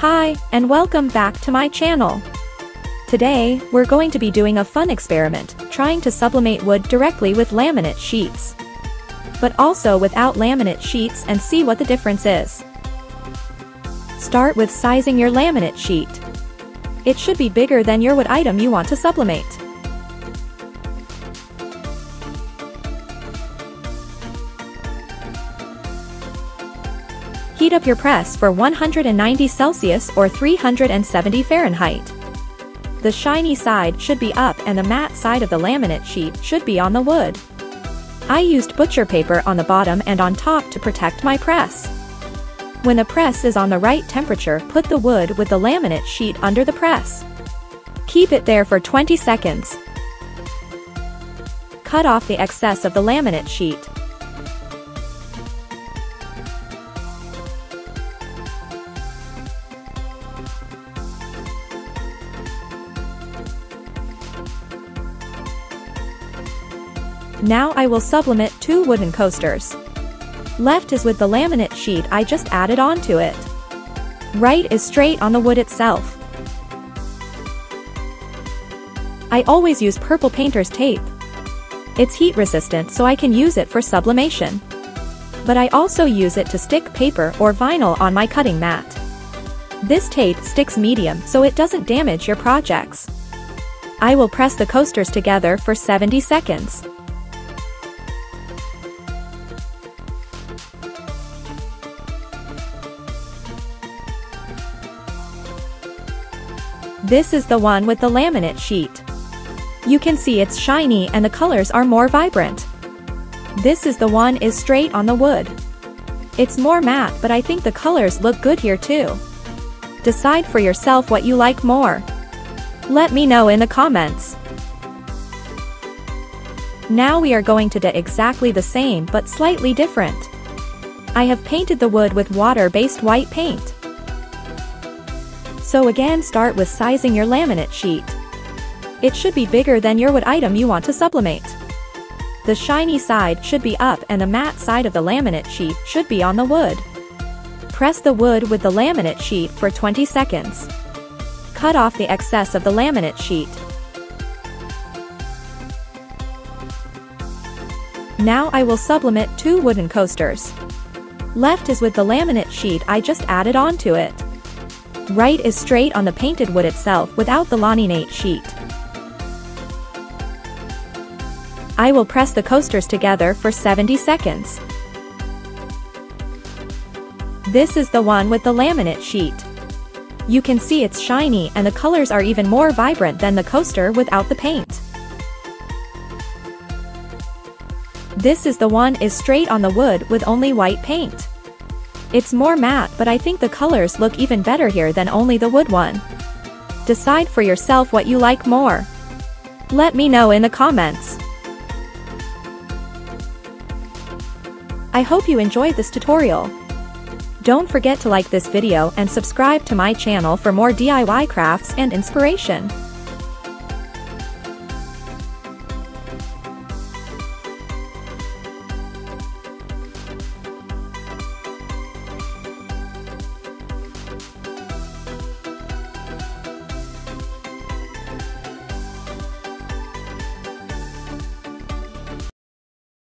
Hi, and welcome back to my channel. Today, we're going to be doing a fun experiment, trying to sublimate wood directly with laminate sheets. But also without laminate sheets and see what the difference is. Start with sizing your laminate sheet. It should be bigger than your wood item you want to sublimate. Heat up your press for 190 Celsius or 370 Fahrenheit. The shiny side should be up and the matte side of the laminate sheet should be on the wood. I used butcher paper on the bottom and on top to protect my press. When the press is on the right temperature, put the wood with the laminate sheet under the press. Keep it there for 20 seconds. Cut off the excess of the laminate sheet. Now I will sublimate 2 wooden coasters. Left is with the laminate sheet I just added onto it. Right is straight on the wood itself. I always use purple painter's tape. It's heat resistant so I can use it for sublimation. But I also use it to stick paper or vinyl on my cutting mat. This tape sticks medium so it doesn't damage your projects. I will press the coasters together for 70 seconds. This is the one with the laminate sheet. You can see it's shiny and the colors are more vibrant. This is the one is straight on the wood. It's more matte, but I think the colors look good here too. Decide for yourself what you like more. Let me know in the comments. Now we are going to do exactly the same but slightly different. I have painted the wood with water-based white paint. So again, start with sizing your laminate sheet. It should be bigger than your wood item you want to sublimate. The shiny side should be up and the matte side of the laminate sheet should be on the wood. Press the wood with the laminate sheet for 20 seconds. Cut off the excess of the laminate sheet. Now I will sublimate 2 wooden coasters. Left is with the laminate sheet I just added onto it. Right is straight on the painted wood itself without the laminate sheet. I will press the coasters together for 70 seconds. This is the one with the laminate sheet. You can see it's shiny and the colors are even more vibrant than the coaster without the paint. This is the one is straight on the wood with only white paint. It's more matte, but I think the colors look even better here than only the wood one. Decide for yourself what you like more. Let me know in the comments. I hope you enjoyed this tutorial. Don't forget to like this video and subscribe to my channel for more DIY crafts and inspiration.